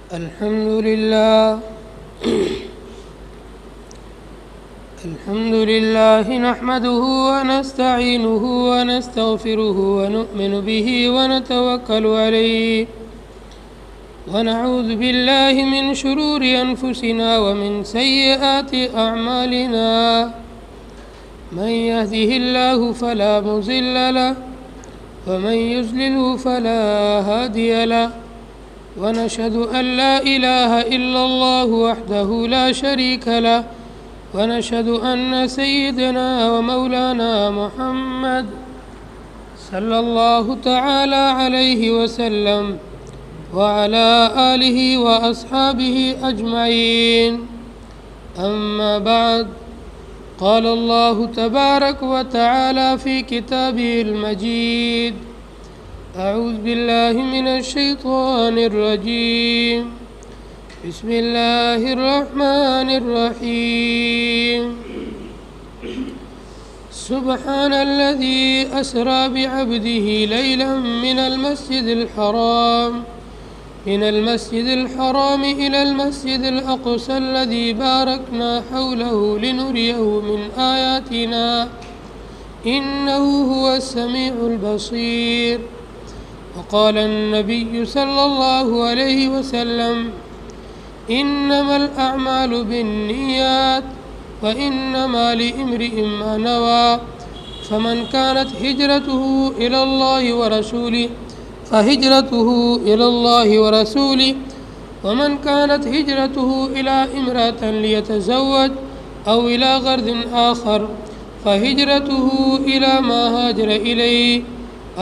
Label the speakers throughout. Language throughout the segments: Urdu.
Speaker 1: الحمد لله نحمده ونستعينه ونستغفره ونؤمن به ونتوكل عليه ونعوذ بالله من شرور أنفسنا ومن سيئات أعمالنا من يهده الله فلا مضل له ومن يضلله فلا هادي له ونشهد أن لا إله إلا الله وحده لا شريك له ونشهد أن سيدنا ومولانا محمد صلى الله تعالى عليه وسلم وعلى آله وأصحابه أجمعين. أما بعد، قال الله تبارك وتعالى في كتابه المجيد: أعوذ بالله من الشيطان الرجيم، بسم الله الرحمن الرحيم. سبحان الذي أسرى بعبده ليلا من المسجد الحرام إلى المسجد الأقصى الذي باركنا حوله لنريه من آياتنا إنه هو السميع البصير. وقال النبي صلى الله عليه وسلم: إنما الأعمال بالنيات وإنما لامرئ ما نوى، فمن كانت هجرته إلى الله ورسوله فهجرته إلى الله ورسوله، ومن كانت هجرته إلى امرأة ليتزوج أو إلى غرض آخر فهجرته إلى ما هاجر إليه،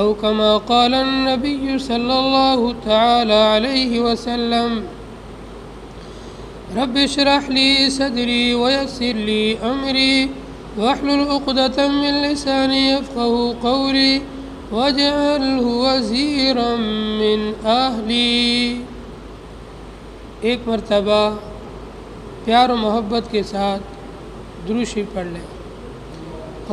Speaker 1: أو كما قال النبي صلى الله تعالى عليه وسلم. رب اشرح لي صدري ويسر لي أمري واحلل عقدة من لساني يفقهوا قولي واجعله وزيرا من أهلي. ایک مرتبہ پیار و محبت کے ساتھ درود شریف پڑھ لیں.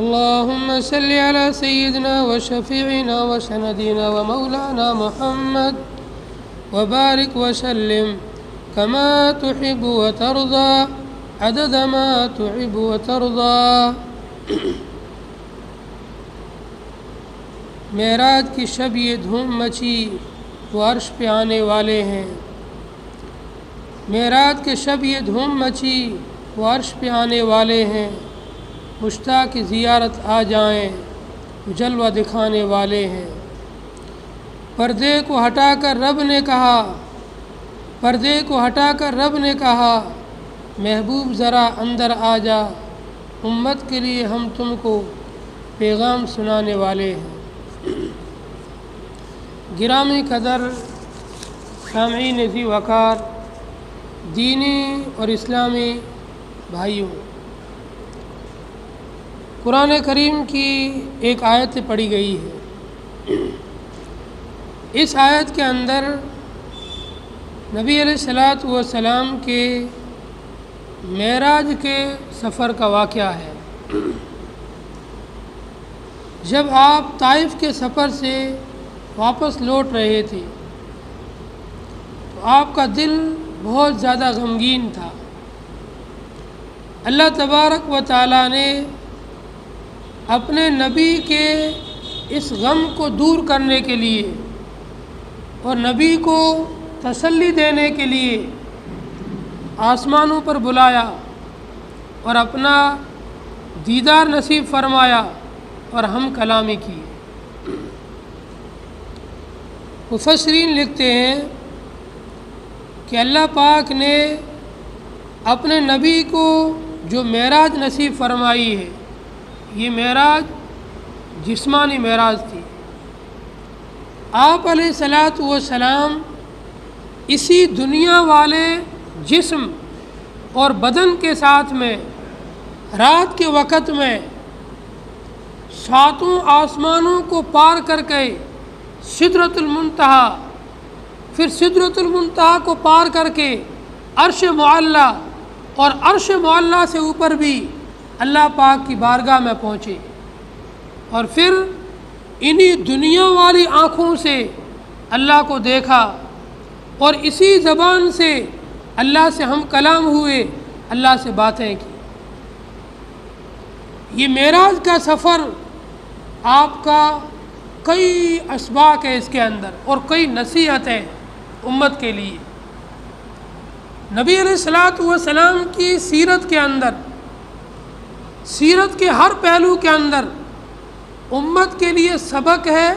Speaker 1: اللهم صل على سيدنا وشفيعنا وسندنا ومولانا محمد وبارك وسلم كما تحب وترضى عدد ما تحب وترضى. معراج کی شب یہ دھوم مچی وہ عرش پہ آنے والے ہیں. معراج کے شب یہ دھوم مچی وہ عرش پہ آنے والے ہیں. مشتاق کی زیارت آ جائیں وہ جلوہ دکھانے والے ہیں. پردے کو ہٹا کر رب نے کہا محبوب ذرا اندر آ جا، امت کے لیے ہم تم کو پیغام سنانے والے ہیں. گرامی قدر سامعین ذی وقار، دینی اور اسلامی بھائیوں، قرآن کریم کی ایک آیت پڑھی گئی ہے. اس آیت کے اندر نبی علیہ الصلوۃ والسلام کے معراج کے سفر کا واقعہ ہے. جب آپ طائف کے سفر سے واپس لوٹ رہے تھے تو آپ کا دل بہت زیادہ غمگین تھا. اللہ تبارک و تعالیٰ نے اپنے نبی کے اس غم کو دور کرنے کے لیے اور نبی کو تسلی دینے کے لیے آسمانوں پر بلایا اور اپنا دیدار نصیب فرمایا اور ہم کلامی کی. مفسرین لکھتے ہیں کہ اللہ پاک نے اپنے نبی کو جو معراج نصیب فرمائی ہے، یہ معراج جسمانی معراج تھی. آپ علیہ الصلوۃ والسلام اسی دنیا والے جسم اور بدن کے ساتھ میں رات کے وقت میں ساتوں آسمانوں کو پار کر کے سدرۃ المنتہا، پھر سدرۃ المنتہا کو پار کر کے عرش معلی اور عرش معلی سے اوپر بھی اللہ پاک کی بارگاہ میں پہنچے، اور پھر انہی دنیا والی آنکھوں سے اللہ کو دیکھا اور اسی زبان سے اللہ سے ہم کلام ہوئے، اللہ سے باتیں کی۔ یہ معراج کا سفر آپ کا کئی اسباق ہے اس کے اندر، اور کئی نصیحتیں امت کے لیے۔ نبی علیہ الصلوۃ والسلام کی سیرت کے اندر، سیرت کے ہر پہلو کے اندر امت کے لیے سبق ہے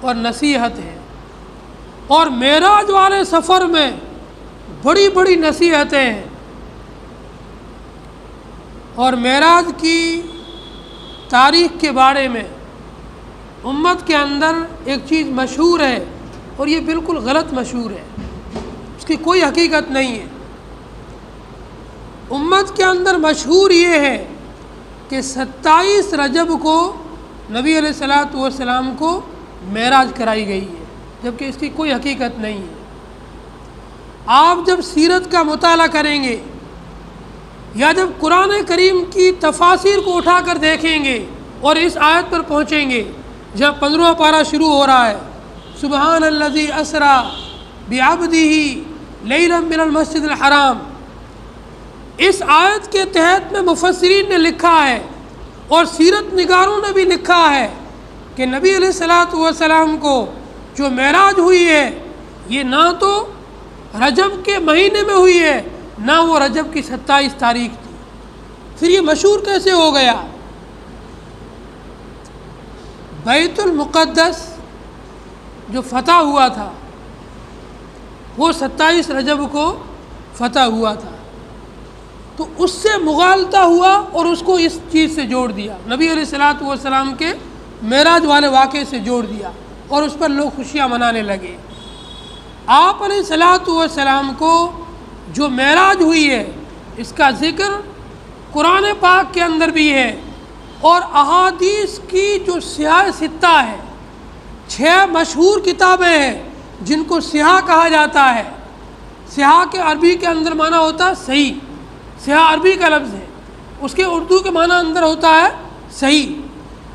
Speaker 1: اور نصیحت ہے، اور معراج والے سفر میں بڑی بڑی نصیحتیں ہیں۔ اور معراج کی تاریخ کے بارے میں امت کے اندر ایک چیز مشہور ہے، اور یہ بالکل غلط مشہور ہے، اس کی کوئی حقیقت نہیں ہے۔ امت کے اندر مشہور یہ ہے کہ 27 رجب کو نبی علیہ الصلوۃ والسلام کو معراج کرائی گئی ہے، جبکہ اس کی کوئی حقیقت نہیں ہے۔ آپ جب سیرت کا مطالعہ کریں گے یا جب قرآن کریم کی تفاسیر کو اٹھا کر دیکھیں گے اور اس آیت پر پہنچیں گے جب 15واں پارہ شروع ہو رہا ہے، سبحان الذی اسری بعبدہ لیلا من المسجد الحرام، اس آیت کے تحت میں مفسرین نے لکھا ہے اور سیرت نگاروں نے بھی لکھا ہے کہ نبی علیہ الصلوۃ والسلام کو جو معراج ہوئی ہے یہ نہ تو رجب کے مہینے میں ہوئی ہے، نہ وہ رجب کی 27 تاریخ تھی۔ پھر یہ مشہور کیسے ہو گیا؟ بیت المقدس جو فتح ہوا تھا وہ 27 رجب کو فتح ہوا تھا، تو اس سے مغالطہ ہوا اور اس کو اس چیز سے جوڑ دیا، نبی علیہ الصلوۃ والسلام کے معراج والے واقعے سے جوڑ دیا، اور اس پر لوگ خوشیاں منانے لگے۔ آپ علیہ الصلوۃ والسلام کو جو معراج ہوئی ہے اس کا ذکر قرآن پاک کے اندر بھی ہے، اور احادیث کی جو سیاہ ستہ ہے، 6 مشہور کتابیں ہیں جن کو سیاہ کہا جاتا ہے۔ سیاہ کے عربی کے اندر معنی ہوتا ہے صحیح، سیاہ عربی کا لفظ ہے، اس کے اردو کے معنی اندر ہوتا ہے صحیح۔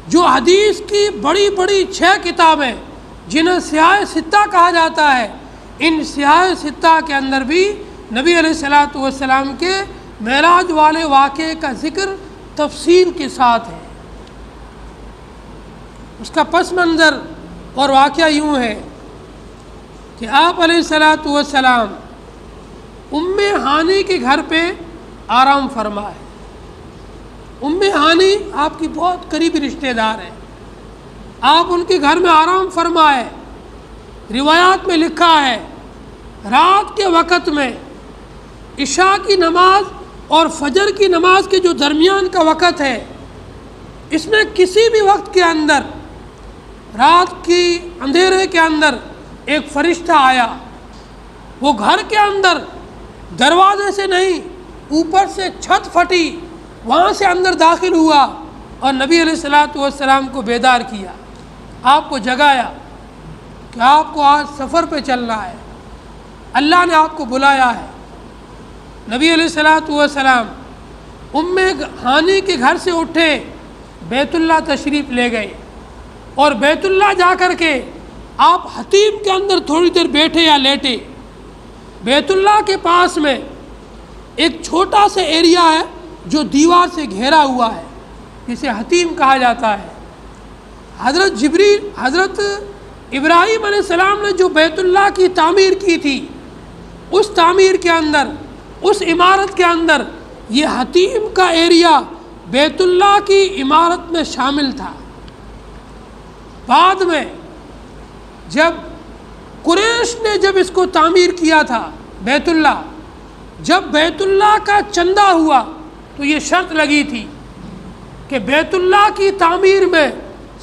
Speaker 1: جو حدیث کی بڑی بڑی 6 کتابیں جنہیں سیاہ ستہ کہا جاتا ہے، ان سیاہ ستہ کے اندر بھی نبی علیہ الصلوۃ والسلام کے معراج والے واقعے کا ذکر تفصیل کے ساتھ ہے۔ اس کا پس منظر اور واقعہ یوں ہے کہ آپ علیہ الصلوۃ والسلام ام ہانی کے گھر پہ آرام فرما ہے۔ ام ہانی آپ کی بہت قریبی رشتہ دار ہیں، آپ ان کے گھر میں آرام فرما ہے۔ روایات میں لکھا ہے رات کے وقت میں عشاء کی نماز اور فجر کی نماز کے جو درمیان کا وقت ہے، اس میں کسی بھی وقت کے اندر، رات کی اندھیرے کے اندر ایک فرشتہ آیا، وہ گھر کے اندر دروازے سے نہیں، اوپر سے چھت پھٹی، وہاں سے اندر داخل ہوا اور نبی علیہ الصلوۃ والسلام کو بیدار کیا، آپ کو جگایا کہ آپ کو آج سفر پہ چلنا ہے، اللہ نے آپ کو بلایا ہے۔ نبی علیہ الصلوۃ والسلام ام ہانی کے گھر سے اٹھے، بیت اللہ تشریف لے گئے، اور بیت اللہ جا کر کے آپ حتیم کے اندر تھوڑی دیر بیٹھے یا لیٹے۔ بیت اللہ کے پاس میں ایک چھوٹا سا ایریا ہے جو دیوار سے گھیرا ہوا ہے، جسے حتیم کہا جاتا ہے۔ حضرت ابراہیم علیہ السلام نے جو بیت اللہ کی تعمیر کی تھی، اس تعمیر کے اندر، اس عمارت کے اندر یہ حتیم کا ایریا بیت اللہ کی عمارت میں شامل تھا۔ بعد میں جب قریش نے جب اس کو تعمیر کیا تھا بیت اللہ، جب بیت اللہ کا چندہ ہوا تو یہ شرط لگی تھی کہ بیت اللہ کی تعمیر میں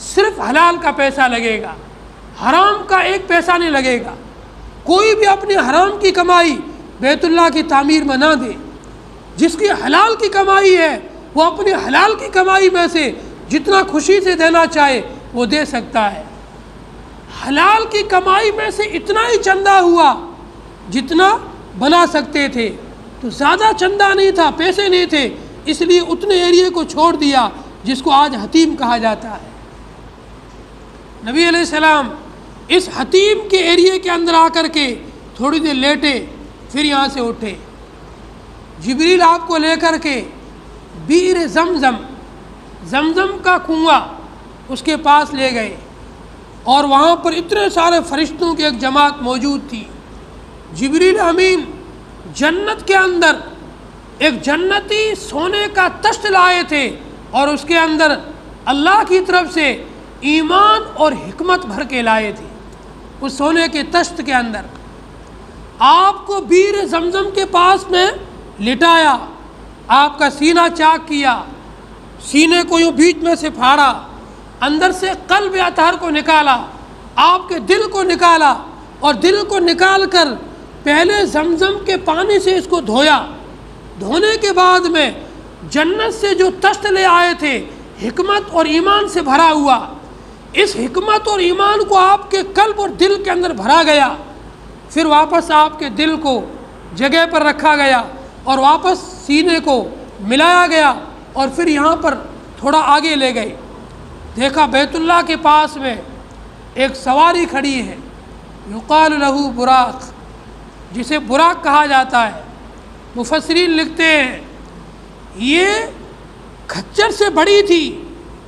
Speaker 1: صرف حلال کا پیسہ لگے گا، حرام کا 1 پیسہ نہیں لگے گا۔ کوئی بھی اپنی حرام کی کمائی بیت اللہ کی تعمیر میں نہ دے، جس کی حلال کی کمائی ہے وہ اپنی حلال کی کمائی میں سے جتنا خوشی سے دینا چاہے وہ دے سکتا ہے۔ حلال کی کمائی میں سے اتنا ہی چندہ ہوا جتنا بنا سکتے تھے، تو زیادہ چندہ نہیں تھا، پیسے نہیں تھے، اس لیے اتنے ایریے کو چھوڑ دیا جس کو آج حتیم کہا جاتا ہے۔ نبی علیہ السلام اس حتیم کے ایریے کے اندر آ کر کے تھوڑی دیر لیٹے، پھر یہاں سے اٹھے۔ جبریل آپ کو لے کر کے بئر زمزم، زمزم کا کنواں اس کے پاس لے گئے، اور وہاں پر اتنے سارے فرشتوں کی ایک جماعت موجود تھی۔ جبریل امین جنت کے اندر ایک جنتی سونے کا تشت لائے تھے، اور اس کے اندر اللہ کی طرف سے ایمان اور حکمت بھر کے لائے تھے۔ اس سونے کے تشت کے اندر آپ کو بئر زمزم کے پاس میں لٹایا، آپ کا سینہ چاک کیا، سینے کو یوں بیچ میں سے پھاڑا، اندر سے قلب اطہر کو نکالا، آپ کے دل کو نکالا، اور دل کو نکال کر پہلے زمزم کے پانی سے اس کو دھویا۔ دھونے کے بعد میں جنت سے جو تشت لے آئے تھے حکمت اور ایمان سے بھرا ہوا، اس حکمت اور ایمان کو آپ کے قلب اور دل کے اندر بھرا گیا۔ پھر واپس آپ کے دل کو جگہ پر رکھا گیا، اور واپس سینے کو ملایا گیا، اور پھر یہاں پر تھوڑا آگے لے گئے۔ دیکھا بیت اللہ کے پاس میں ایک سواری کھڑی ہے، یقال لہ براق، جسے براق کہا جاتا ہے۔ مفسرین لکھتے ہیں یہ کھچر سے بڑی تھی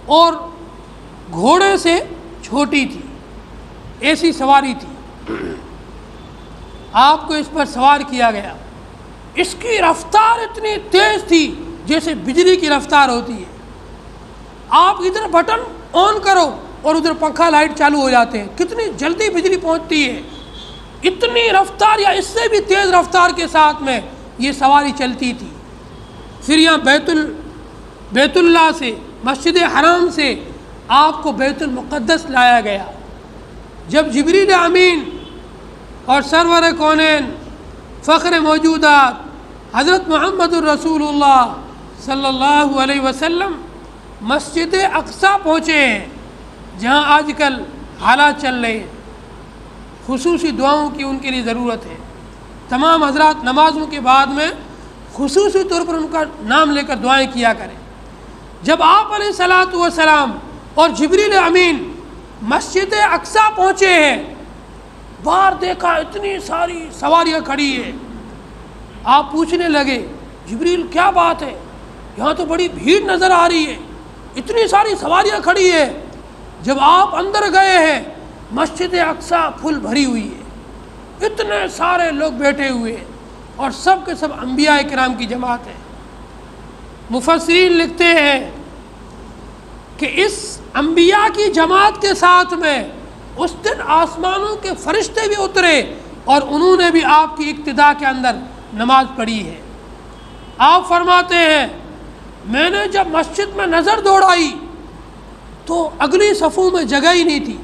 Speaker 1: اور گھوڑے سے چھوٹی تھی، ایسی سواری تھی۔ آپ کو اس پر سوار کیا گیا۔ اس کی رفتار اتنی تیز تھی جیسے بجلی کی رفتار ہوتی ہے۔ آپ ادھر بٹن آن کرو اور ادھر پنکھا لائٹ چالو ہو جاتے ہیں، کتنی جلدی بجلی پہنچتی ہے۔ اتنی رفتار یا اس سے بھی تیز رفتار کے ساتھ میں یہ سواری چلتی تھی۔ پھر یہاں بیت اللہ سے، مسجد حرام سے آپ کو بیت المقدس لایا گیا۔ جب جبریل امین اور سرور کونین فخر موجودات حضرت محمد الرسول اللہ صلی اللہ علیہ وسلم مسجد اقصیٰ پہنچے ہیں، جہاں آج کل حالات چل رہے ہیں، خصوصی دعاؤں کی ان کے لیے ضرورت ہے۔ تمام حضرات نمازوں کے بعد میں خصوصی طور پر ان کا نام لے کر دعائیں کیا کریں۔ جب آپ علیہ الصلاۃ والسلام اور جبریل امین مسجد اقصیٰ پہنچے ہیں، باہر دیکھا اتنی ساری سواریاں کھڑی ہیں۔ آپ پوچھنے لگے جبریل کیا بات ہے، یہاں تو بڑی بھیڑ نظر آ رہی ہے، اتنی ساری سواریاں کھڑی ہے۔ جب آپ اندر گئے ہیں مسجد اقصیٰ پھل بھری ہوئی ہے، اتنے سارے لوگ بیٹھے ہوئے ہیں، اور سب کے سب انبیاء کرام کی جماعت ہے۔ مفسرین لکھتے ہیں کہ اس انبیاء کی جماعت کے ساتھ میں اس دن آسمانوں کے فرشتے بھی اترے، اور انہوں نے بھی آپ کی اقتداء کے اندر نماز پڑھی ہے۔ آپ فرماتے ہیں میں نے جب مسجد میں نظر دوڑائی تو اگلی صفوں میں جگہ ہی نہیں تھی،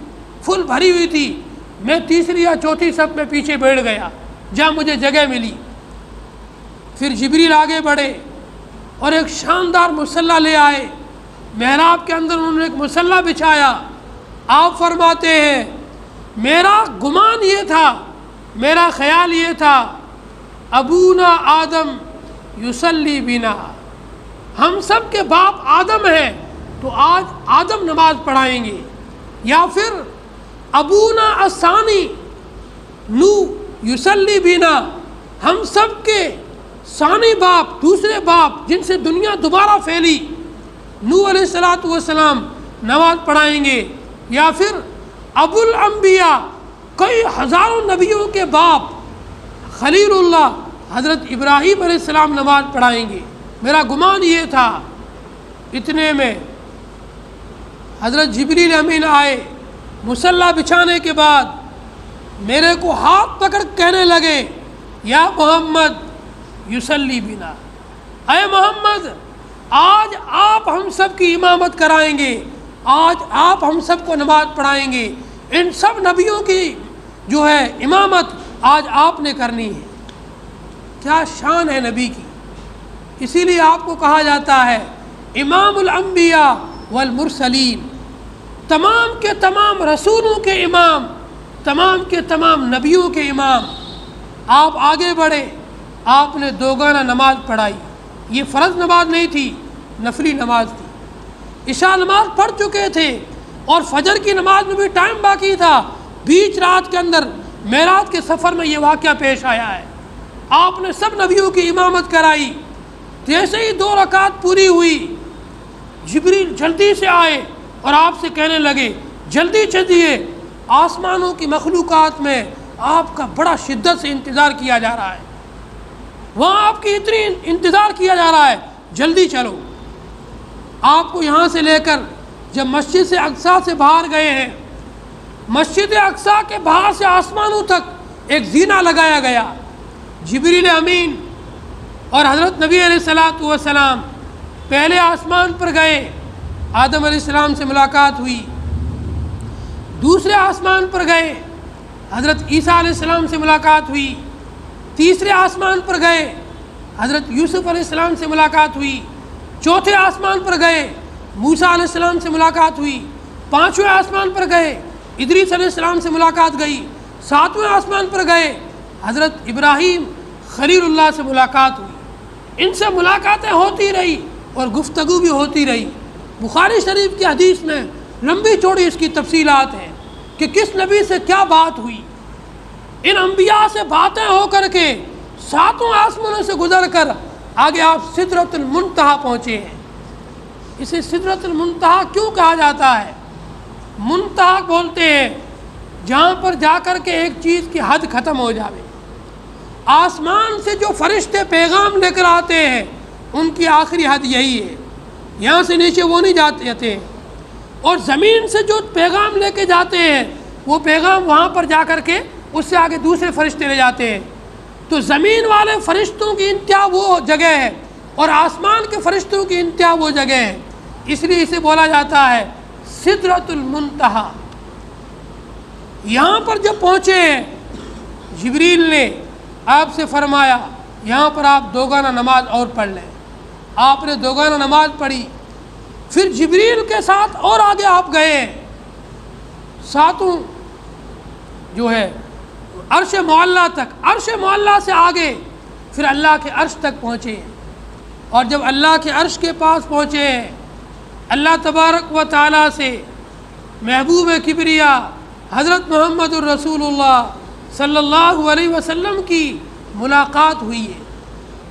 Speaker 1: فل بھری ہوئی تھی۔ میں تیسری یا چوتھی صف میں پیچھے بیٹھ گیا جہاں مجھے جگہ ملی۔ پھر جبریل آگے بڑھے اور ایک شاندار مصلی لے آئے، محراب کے اندر انہوں نے ایک مصلی بچھایا۔ آپ فرماتے ہیں میرا گمان یہ تھا، میرا خیال یہ تھا ابونا آدم یصلی بنا، ہم سب کے باپ آدم ہیں تو آج آدم نماز پڑھائیں گے، یا پھر ابونا الثانی نو یصلی بنا، ہم سب کے ثانی باپ، دوسرے باپ جن سے دنیا دوبارہ پھیلی، نوح علیہ الصلاۃ والسلام نماز پڑھائیں گے، یا پھر ابو الانبیاء کئی ہزاروں نبیوں کے باپ خلیل اللہ حضرت ابراہیم علیہ السلام نماز پڑھائیں گے، میرا گمان یہ تھا۔ اتنے میں حضرت جبریل امین آئے، مصلی بچھانے کے بعد میرے کو ہاتھ پکڑ کہنے لگے یا محمد یصلی بنا، اے محمد آج آپ ہم سب کی امامت کرائیں گے، آج آپ ہم سب کو نماز پڑھائیں گے، ان سب نبیوں کی جو ہے امامت آج آپ نے کرنی ہے۔ کیا شان ہے نبی کی، اسی لیے آپ کو کہا جاتا ہے امام الانبیاء والمرسلین، تمام کے تمام رسولوں کے امام، تمام کے تمام نبیوں کے امام۔ آپ آگے بڑھے، آپ نے دوگانہ نماز پڑھائی، یہ فرض نماز نہیں تھی، نفلی نماز تھی۔ عشاء نماز پڑھ چکے تھے اور فجر کی نماز میں بھی ٹائم باقی تھا، بیچ رات کے اندر معراج کے سفر میں یہ واقعہ پیش آیا ہے۔ آپ نے سب نبیوں کی امامت کرائی، جیسے ہی 2 رکعت پوری ہوئی جبریل جلدی سے آئے اور آپ سے کہنے لگے جلدی چلیے، آسمانوں کی مخلوقات میں آپ کا بڑا شدت سے انتظار کیا جا رہا ہے، وہاں آپ کی اتنی انتظار کیا جا رہا ہے، جلدی چلو۔ آپ کو یہاں سے لے کر جب مسجد سے اقصیٰ سے باہر گئے ہیں، مسجد اقصیٰ کے باہر سے آسمانوں تک ایک زینہ لگایا گیا، جبریل امین اور حضرت نبی علیہ الصلوۃ والسلام پہلے آسمان پر گئے، آدم علیہ السلام سے ملاقات ہوئی، دوسرے آسمان پر گئے، حضرت عیسیٰ علیہ السلام سے ملاقات ہوئی، تیسرے آسمان پر گئے، حضرت یوسف علیہ السلام سے ملاقات ہوئی، چوتھے آسمان پر گئے، موسیٰ علیہ السلام سے ملاقات ہوئی، 5ویں آسمان پر گئے، ادریس علیہ السلام سے ملاقات گئی، 7ویں آسمان پر گئے، حضرت ابراہیم خلیل اللہ سے ملاقات ہوئی۔ ان سے ملاقاتیں ہوتی رہی اور گفتگو بھی ہوتی رہی۔ بخاری شریف کی حدیث میں لمبی چوڑی اس کی تفصیلات ہیں کہ کس نبی سے کیا بات ہوئی۔ ان انبیاء سے باتیں ہو کر کے 7 آسمانوں سے گزر کر آگے آپ سدرۃ المنتہا پہنچے ہیں۔ اسے سدرۃ المنتہا کیوں کہا جاتا ہے؟ منتہا بولتے ہیں جہاں پر جا کر کے ایک چیز کی حد ختم ہو جاوے۔ آسمان سے جو فرشتے پیغام لے کر آتے ہیں ان کی آخری حد یہی ہے، یہاں سے نیچے وہ نہیں جاتے، اور زمین سے جو پیغام لے کے جاتے ہیں وہ پیغام وہاں پر جا کر کے اس سے آگے دوسرے فرشتے لے جاتے ہیں۔ تو زمین والے فرشتوں کی انتہا وہ جگہ ہے اور آسمان کے فرشتوں کی انتہا وہ جگہ ہے، اس لیے اسے بولا جاتا ہے سدرۃ المنتہا۔ یہاں پر جب پہنچے جبریل نے آپ سے فرمایا یہاں پر آپ 2 گانا نماز اور پڑھ لیں۔ آپ نے 2 گانا نماز پڑھی، پھر جبریل کے ساتھ اور آگے آپ گئے، 7 جو ہے عرش معلیٰ تک، عرش معلیٰ سے آگے پھر اللہ کے عرش تک پہنچے، اور جب اللہ کے عرش کے پاس پہنچے اللہ تبارک و تعالیٰ سے محبوب کبریا حضرت محمد الرسول اللہ صلی اللہ علیہ وسلم کی ملاقات ہوئی ہے۔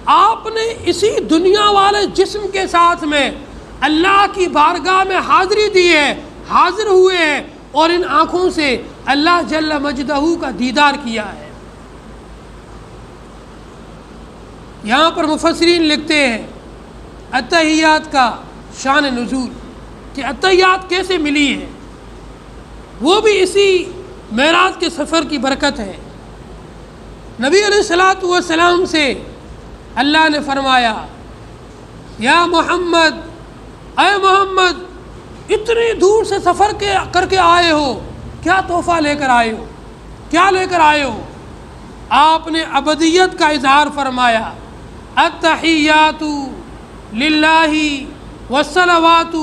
Speaker 1: آپ نے اسی دنیا والے جسم کے ساتھ میں اللہ کی بارگاہ میں حاضری دی ہے، حاضر ہوئے ہیں، اور ان آنکھوں سے اللہ جل مجدہ کا دیدار کیا ہے۔ یہاں پر مفسرین لکھتے ہیں اتحیات کا شان نزول، کہ اتحیات کیسے ملی ہے، وہ بھی اسی معراج کے سفر کی برکت ہے۔ نبی علیہ الصلوۃ والسلام سے اللہ نے فرمایا یا محمد، اے محمد اتنی دور سے سفر کر کے آئے ہو، کیا تحفہ لے کر آئے ہو، کیا لے کر آئے ہو؟ آپ نے ابدیت کا اظہار فرمایا، التحیات للہ والصلوات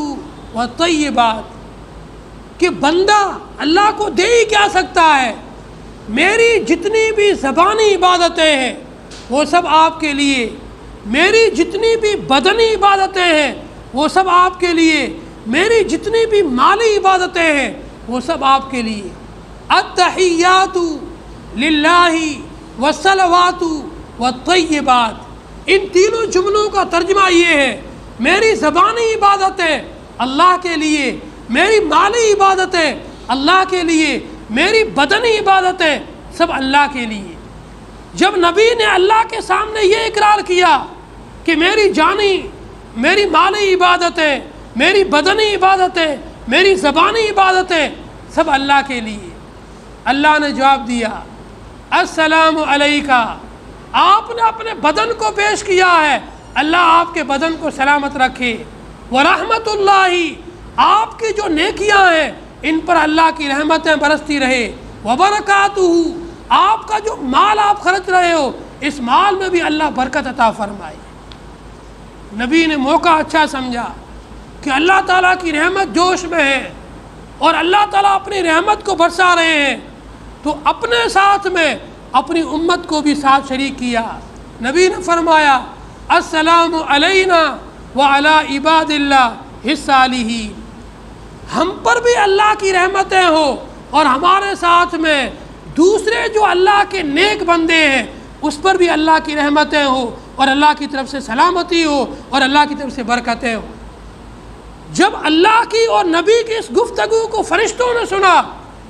Speaker 1: والطیبات، کہ بندہ اللہ کو دے ہی کیا سکتا ہے، میری جتنی بھی زبانی عبادتیں ہیں وہ سب آپ کے لیے، میری جتنی بھی بدنی عبادتیں ہیں وہ سب آپ کے لیے، میری جتنی بھی مالی عبادتیں ہیں وہ سب آپ کے لیے۔ التحیات للہ والصلوات والطیبات، ان تینوں جملوں کا ترجمہ یہ ہے میری زبانی عبادتیں اللہ کے لیے، میری مالی عبادتیں اللہ کے لیے، میری بدنی عبادتیں سب اللہ کے لیے۔ جب نبی نے اللہ کے سامنے یہ اقرار کیا کہ میری جانی، میری مالی عبادتیں، میری بدنی عبادتیں، میری زبانی عبادتیں سب اللہ کے لیے، اللہ نے جواب دیا السلام علیکہ۔ آپ نے اپنے بدن کو پیش کیا ہے، اللہ آپ کے بدن کو سلامت رکھے، ورحمت اللہ، آپ کی جو نیکیاں ہیں ان پر اللہ کی رحمتیں برستی رہے، وبرکاتہ، آپ کا جو مال آپ خرچ رہے ہو اس مال میں بھی اللہ برکت عطا فرمائے۔ نبی نے موقع اچھا سمجھا کہ اللہ تعالیٰ کی رحمت جوش میں ہے اور اللہ تعالیٰ اپنی رحمت کو برسا رہے ہیں، تو اپنے ساتھ میں اپنی امت کو بھی ساتھ شریک کیا۔ نبی نے فرمایا السلام علینا وعلی عباد اللہ الصالحین، ہم پر بھی اللہ کی رحمتیں ہوں اور ہمارے ساتھ میں دوسرے جو اللہ کے نیک بندے ہیں اس پر بھی اللہ کی رحمتیں ہوں اور اللہ کی طرف سے سلامتی ہو اور اللہ کی طرف سے برکتیں ہوں۔ جب اللہ کی اور نبی کی اس گفتگو کو فرشتوں نے سنا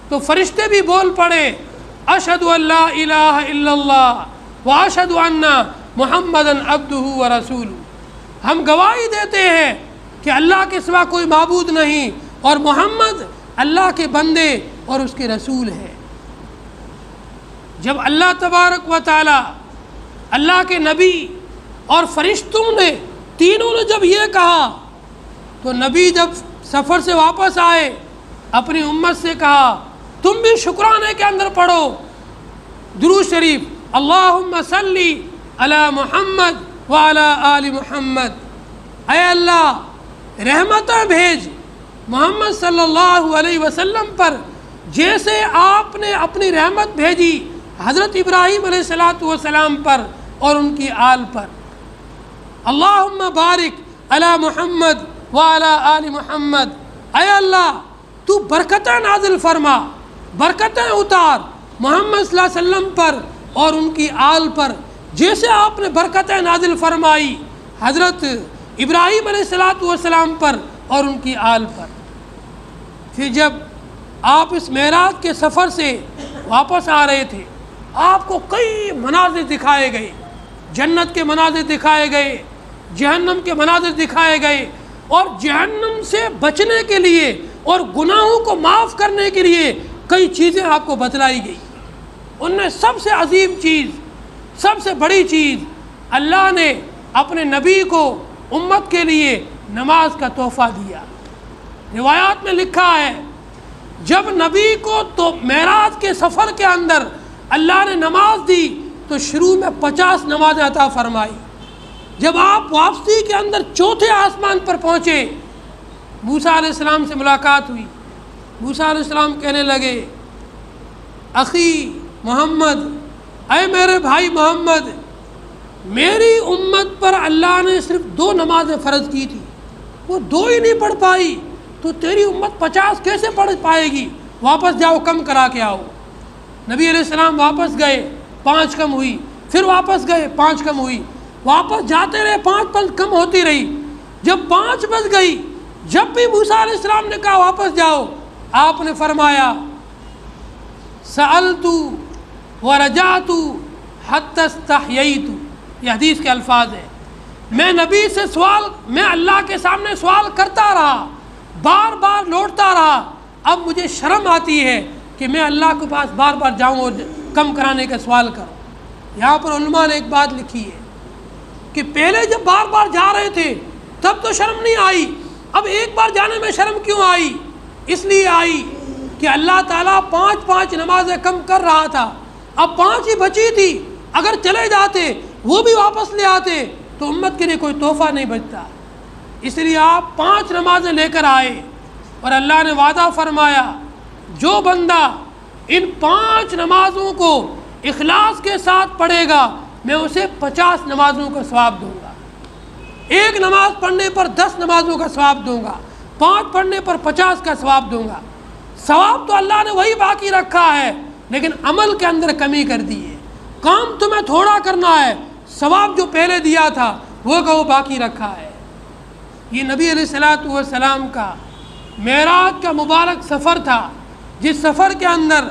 Speaker 1: تو فرشتے بھی بول پڑے، اشہد ان لا الہ الا اللہ واشہد ان محمدا عبدہ ورسولہ، ہم گواہی دیتے ہیں کہ اللہ کے سوا کوئی معبود نہیں اور محمد اللہ کے بندے اور اس کے رسول ہے۔ جب اللہ تبارک و تعالی، اللہ کے نبی اور فرشتوں نے تینوں نے جب یہ کہا تو نبی جب سفر سے واپس آئے اپنی امت سے کہا تم بھی شکرانے کے اندر پڑھو درود شریف، اللہم صلی علی محمد وعلی آل محمد، اے اللہ رحمتیں بھیج محمد صلی اللہ علیہ وسلم پر جیسے آپ نے اپنی رحمت بھیجی حضرت ابراہیم علیہ السلام پر اور ان کی آل پر۔ اللہم بارک علی محمد وعلی آل محمد، اے اللہ تو برکتیں نازل فرما، برکتیں اتار محمد صلی اللہ علیہ وسلم پر اور ان کی آل پر جیسے آپ نے برکتیں نازل فرمائی حضرت ابراہیم علیہ السلام پر اور ان کی آل پر۔ پھر جب آپ اس معراج کے سفر سے واپس آ رہے تھے آپ کو کئی مناظر دکھائے گئے، جنت کے مناظر دکھائے گئے، جہنم کے مناظر دکھائے گئے، اور جہنم سے بچنے کے لیے اور گناہوں کو معاف کرنے کے لیے کئی چیزیں آپ کو بتلائی گئی۔ ان میں سب سے عظیم چیز، سب سے بڑی چیز، اللہ نے اپنے نبی کو امت کے لیے نماز کا تحفہ دیا۔ روایات میں لکھا ہے جب نبی کو تو معراج کے سفر کے اندر اللہ نے نماز دی تو شروع میں 50 نمازیں عطا فرمائی۔ جب آپ واپسی کے اندر چوتھے آسمان پر پہنچے موسیٰ علیہ السلام سے ملاقات ہوئی، موسیٰ علیہ السلام کہنے لگے اخی محمد، اے میرے بھائی محمد، میری امت پر اللہ نے صرف 2 نمازیں فرض کی تھی، وہ 2 ہی نہیں پڑھ پائی تو تیری امت 50 کیسے پڑھ پائے گی؟ واپس جاؤ کم کرا کے آؤ۔ نبی علیہ السلام واپس گئے، 5 کم ہوئی، پھر واپس گئے 5 کم ہوئی، واپس جاتے رہے 5 کم ہوتی رہی۔ جب 5 بج گئی، جب بھی موسیٰ علیہ السلام نے کہا واپس جاؤ، آپ نے فرمایا سألت ورجعت حتی استحییت، یہ حدیث کے الفاظ ہیں، میں نبی سے میں اللہ کے سامنے سوال کرتا رہا، بار بار لوٹتا رہا، اب مجھے شرم آتی ہے کہ میں اللہ کے پاس بار بار جاؤں اور کم کرانے کا سوال کروں۔ یہاں پر علماء نے ایک بات لکھی ہے کہ پہلے جب بار بار جا رہے تھے تب تو شرم نہیں آئی، اب ایک بار جانے میں شرم کیوں آئی؟ اس لیے آئی کہ اللہ تعالیٰ 5 نمازیں کم کر رہا تھا، اب 5 ہی بچی تھی، اگر چلے جاتے وہ بھی واپس لے آتے تو امت کے لیے کوئی تحفہ نہیں بچتا، اس لیے آپ 5 نمازیں لے کر آئے، اور اللہ نے وعدہ فرمایا جو بندہ ان 5 نمازوں کو اخلاص کے ساتھ پڑھے گا میں اسے 50 نمازوں کا ثواب دوں گا، 1 نماز پڑھنے پر 10 نمازوں کا ثواب دوں گا، 5 پڑھنے پر 50 کا ثواب دوں گا۔ ثواب تو اللہ نے وہی باقی رکھا ہے لیکن عمل کے اندر کمی کر دی ہے، کام تمہیں تھوڑا کرنا ہے، ثواب جو پہلے دیا تھا وہ کا وہ باقی رکھا ہے۔ یہ نبی علیہ السلام کا معراج کا مبارک سفر تھا، جس سفر کے اندر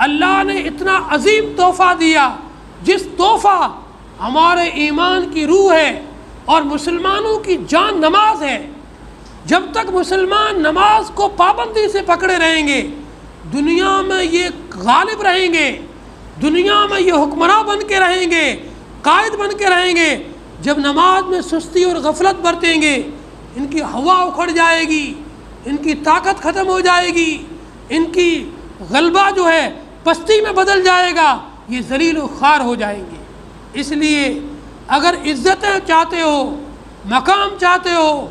Speaker 1: اللہ نے اتنا عظیم تحفہ دیا، جس تحفہ ہمارے ایمان کی روح ہے اور مسلمانوں کی جان نماز ہے۔ جب تک مسلمان نماز کو پابندی سے پکڑے رہیں گے دنیا میں یہ غالب رہیں گے، دنیا میں یہ حکمراں بن کے رہیں گے، قائد بن کے رہیں گے۔ جب نماز میں سستی اور غفلت برتیں گے ان کی ہوا اکھڑ جائے گی، ان کی طاقت ختم ہو جائے گی، ان کی غلبہ جو ہے پستی میں بدل جائے گا، یہ ذلیل و خوار ہو جائیں گے۔ اس لیے اگر عزتیں چاہتے ہو، مقام چاہتے ہو،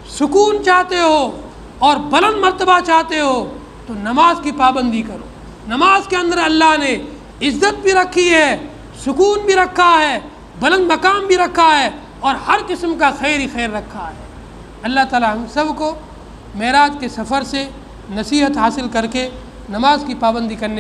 Speaker 1: سکون چاہتے ہو اور بلند مرتبہ چاہتے ہو تو نماز کی پابندی کرو۔ نماز کے اندر اللہ نے عزت بھی رکھی ہے، سکون بھی رکھا ہے، بلند مقام بھی رکھا ہے اور ہر قسم کا خیر ہی خیر رکھا ہے۔ اللہ تعالی ہم سب کو معراج کے سفر سے نصیحت حاصل کر کے نماز کی پابندی کرنے